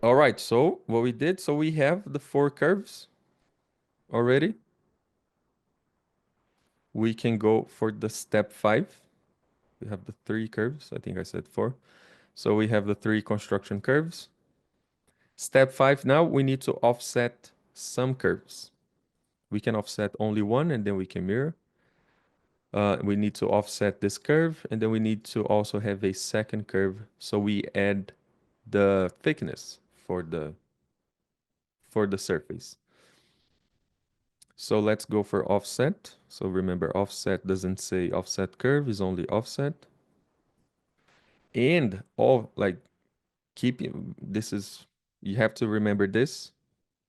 All right, so what we did, so we have the four curves already. We can go for the step 5. We have the three curves. I think I said four. So we have the three construction curves. Step 5, now we need to offset some curves. We can offset only one and then we can mirror. We need to offset this curve and then we need to also have a second curve. So we add the thickness for the surface. So let's go for offset. So remember, offset doesn't say offset curve, is only offset. And all like keep this is you have to remember this.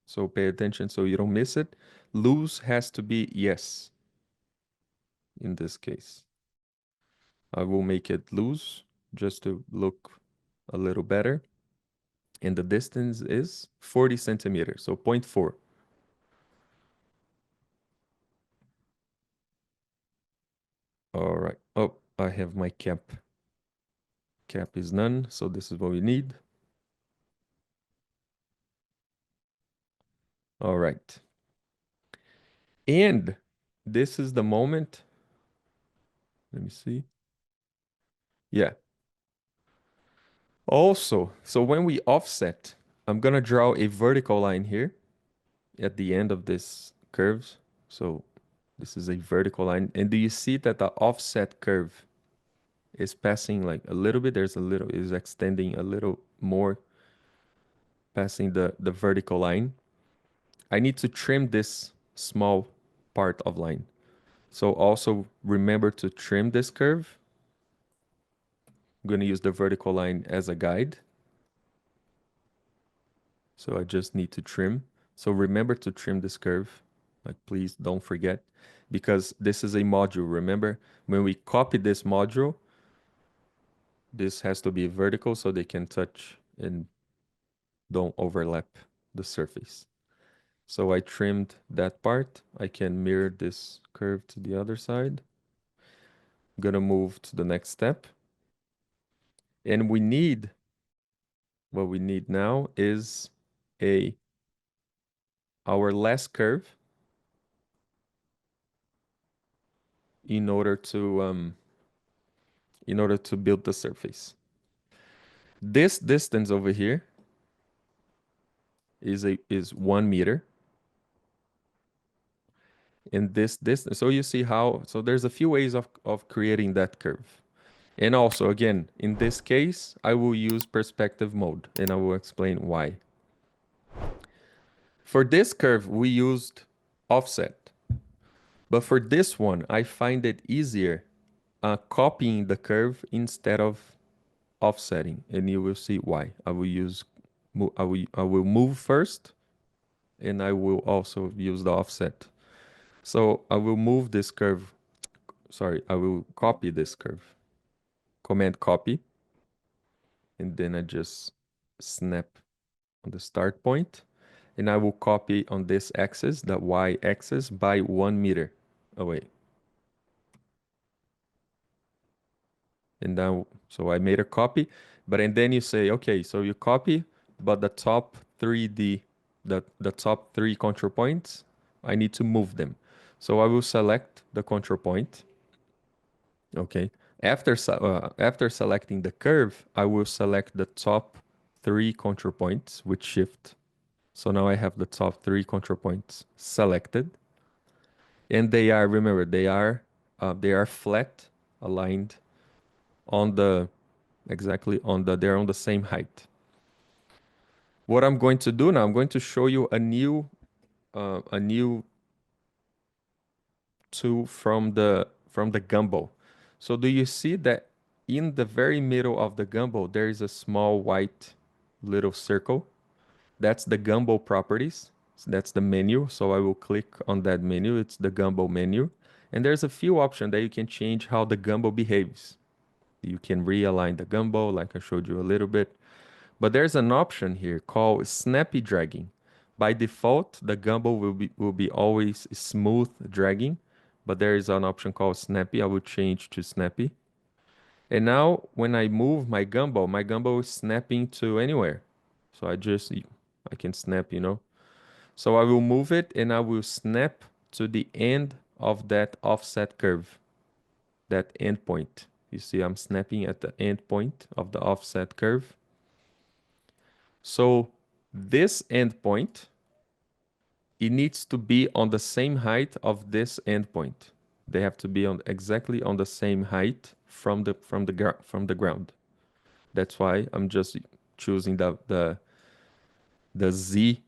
So pay attention so you don't miss it. Loose has to be yes in this case. I will make it loose just to look a little better. And the distance is 40 centimeters, so 0.4. All right. Oh, I have my cap. Cap is none, so this is what we need. All right. And this is the moment. Let me see. Yeah. Also, so when we offset, I'm gonna draw a vertical line here at the end of this curve. So this is a vertical line. And do you see that the offset curve is passing like a little bit? There's a little, is extending a little more, passing the vertical line. I need to trim this small part of line. So also remember to trim this curve. I'm going to use the vertical line as a guide. So I just need to trim. So remember to trim this curve. Like please don't forget because this is a module. Remember when we copy this module, this has to be vertical so they can touch and don't overlap the surface. So I trimmed that part. I can mirror this curve to the other side. I'm gonna move to the next step. And what we need now is a our last curve in order to build the surface. This distance over here is 1 meter. And this distance, so you see how, so there's a few ways of creating that curve. And also, again, in this case, I will use perspective mode, and I will explain why. For this curve, we used offset. But for this one, I find it easier copying the curve instead of offsetting, and you will see why. I will move first, and I will also use the offset. So I will move this curve. Sorry, I will copy this curve. Command copy, and then I just snap on the start point, and I will copy on this axis, the y axis, by 1 meter away. And now, so I made a copy, but and then you say, okay, so you copy, but the top 3D, the top three control points, I need to move them. So I will select the control point. Okay. After selecting the curve, I will select the top three control points with shift. So now I have the top three control points selected, and they are, remember, they are flat, aligned on the exactly on the they're on the same height. What I'm going to do now, I'm going to show you a new tool from the gumball. So do you see that in the very middle of the gumball there is a small white little circle? That's the gumball properties. So that's the menu. So I will click on that menu. It's the gumball menu. And there's a few options that you can change how the gumball behaves. You can realign the gumball like I showed you a little bit. But there's an option here called snappy dragging. By default, the gumball will be always smooth dragging, but there is an option called snappy. I will change to snappy. And now when I move my gumball is snapping to anywhere. So I can snap, So I will move it and I will snap to the end of that offset curve, that end point. You see, I'm snapping at the end point of the offset curve. So this end point, it needs to be on the same height of this endpoint. They have to be on exactly on the same height from the ground. That's why I'm just choosing the Z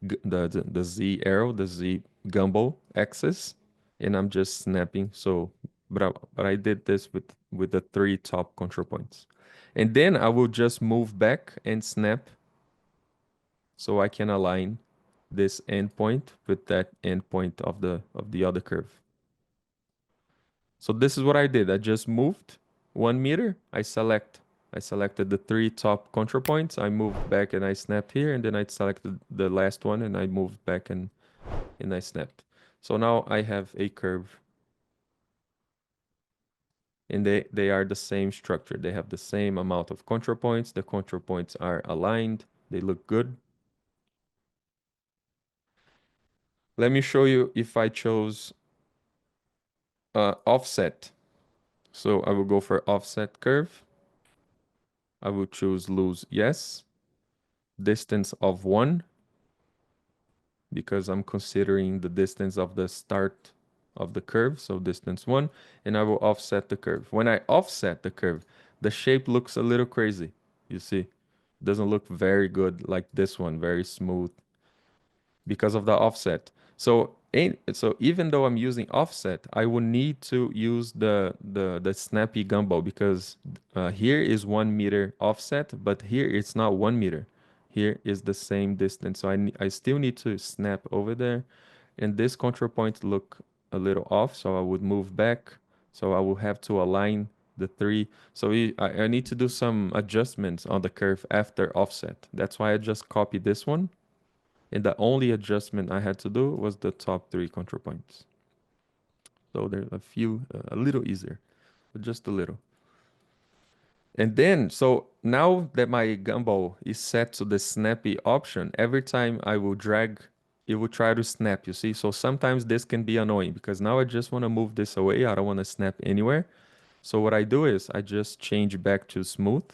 the Z arrow, the Z gumball axis, and I'm just snapping. So, but I did this with the three top control points, and then I will just move back and snap so I can align this endpoint with that endpoint of the other curve. So this is what I did. I just moved 1 meter. I selected the three top control points. I moved back and I snapped here, and then I selected the last one and I moved back and I snapped. So now I have a curve, and they are the same structure. They have the same amount of control points. The control points are aligned. They look good. Let me show you if I chose offset. So I will go for offset curve. I will choose lose yes. Distance of 1, because I'm considering the distance of the start of the curve, so distance 1, and I will offset the curve. When I offset the curve, the shape looks a little crazy, you see. Doesn't look very good like this one, very smooth, because of the offset. So even though I'm using offset, I will need to use the Snappy Gumball, because here is 1 meter offset, but here it's not 1 meter. Here is the same distance. So I still need to snap over there, and this control point look a little off, so I would move back. So I will have to align the three. So I need to do some adjustments on the curve after offset. That's why I just copied this one, and the only adjustment I had to do was the top three control points. So there's a little easier, but just a little. And then, so now that my gumball is set to the snappy option, every time I will drag, it will try to snap, you see? So sometimes this can be annoying, because now I just want to move this away. I don't want to snap anywhere. So what I do is I just change back to smooth.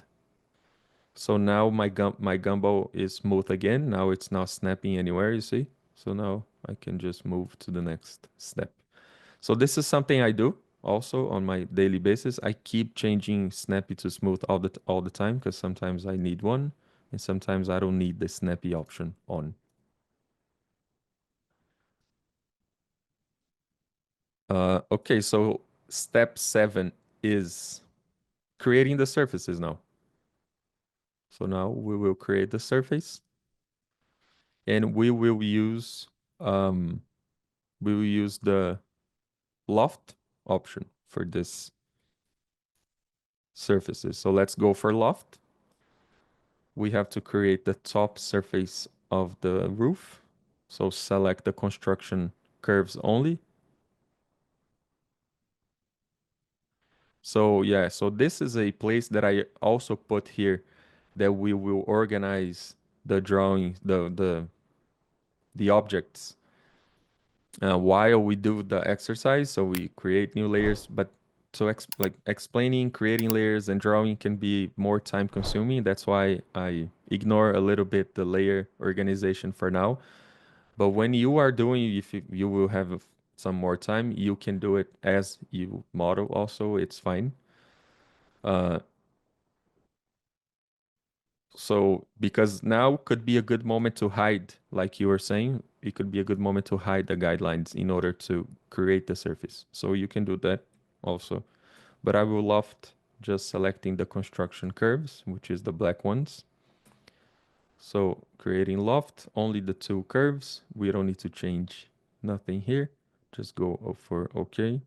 So now my gumball is smooth again. Now it's not snapping anywhere, you see? So now I can just move to the next step. So this is something I do also on my daily basis. I keep changing snappy to smooth all the time, because sometimes I need one and sometimes I don't need the snappy option on. Okay, so step 7 is creating the surfaces now. So now we will create the surface, and um we will use the loft option for this surfaces. So let's go for loft. We have to create the top surface of the roof. So select the construction curves only. So yeah, so this is a place that I also put here that we will organize the drawings, the objects while we do the exercise. So we create new layers, but so like explaining, creating layers and drawing can be more time consuming. That's why I ignore a little bit the layer organization for now. But when you are doing, if you will have some more time, you can do it as you model also, it's fine. Uh, so because now could be a good moment to hide, like you were saying, it could be a good moment to hide the guidelines in order to create the surface. So you can do that also. But I will loft just selecting the construction curves, which is the black ones. So creating loft, only the two curves. We don't need to change nothing here. Just go for OK.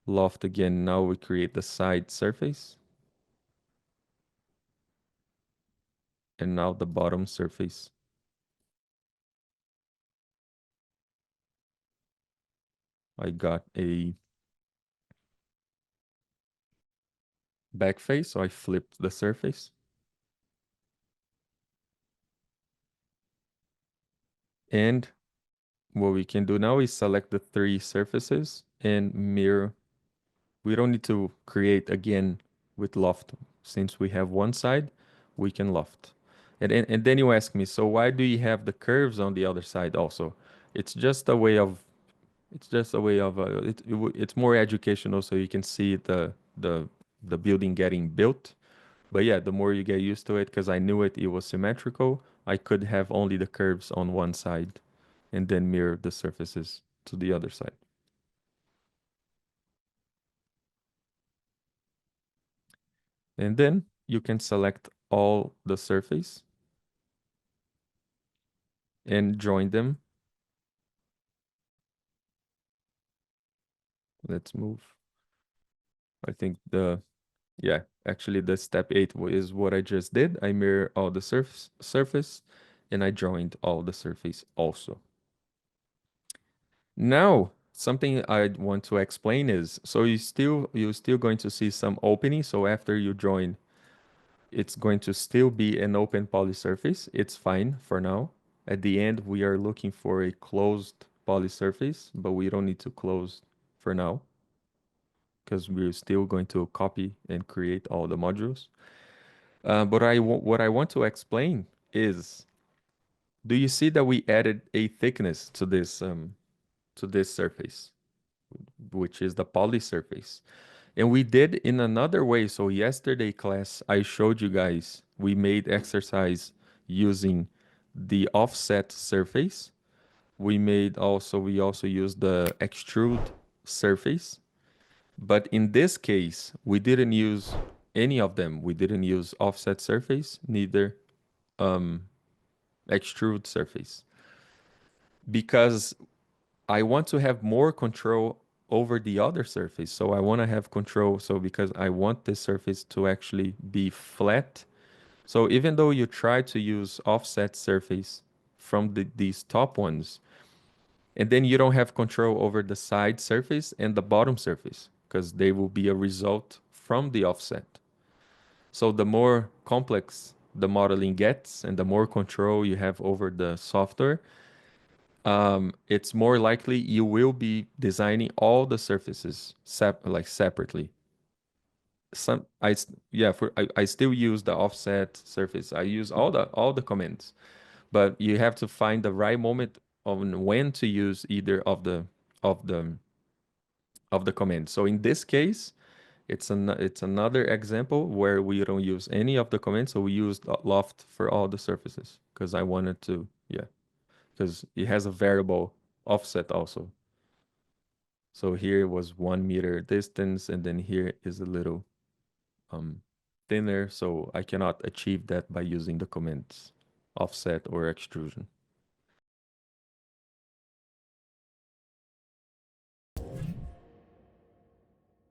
Loft again. Now we create the side surface. And now the bottom surface. I got a back face, so I flipped the surface. And what we can do now is select the three surfaces and mirror. We don't need to create again with Loft. Since we have one side, we can Loft. And then you ask me, so why do you have the curves on the other side also? It's just a way of it's just a way of it's more educational so you can see the the building getting built. But yeah, the more you get used to it, because I knew it was symmetrical, I could have only the curves on one side and then mirror the surfaces to the other side. And then you can select all the surface and join them. Let's move. I think yeah, actually the step 8 is what I just did. I mirror all the surface and I joined all the surface also. Now, something I want to explain is, so you're still going to see some opening. So after you join, it's going to still be an open poly surface. It's fine for now. At the end, we are looking for a closed poly surface, but we don't need to close for now because we're still going to copy and create all the modules. But what I want to explain is, do you see that we added a thickness to this surface, which is the poly surface? And we did in another way. So yesterday class, I showed you guys we made exercise using the offset surface. We also used the extrude surface. But in this case, we didn't use any of them. We didn't use offset surface, neither um, extrude surface, because I want to have more control over the other surface. So I want to have control. So because I want this surface to actually be flat. So even though you try to use offset surface from these top ones, and then you don't have control over the side surface and the bottom surface because they will be a result from the offset. So the more complex the modeling gets and the more control you have over the software, it's more likely you will be designing all the surfaces separately. Yeah, I still use the offset surface. I use all the commands, but you have to find the right moment on when to use either of the of the commands. So in this case, it's another example where we don't use any of the commands. So we used Loft for all the surfaces because I wanted to, yeah, because it has a variable offset also. So here was 1 meter distance, and then here is a little um, thinner. So I cannot achieve that by using the commands offset or extrusion.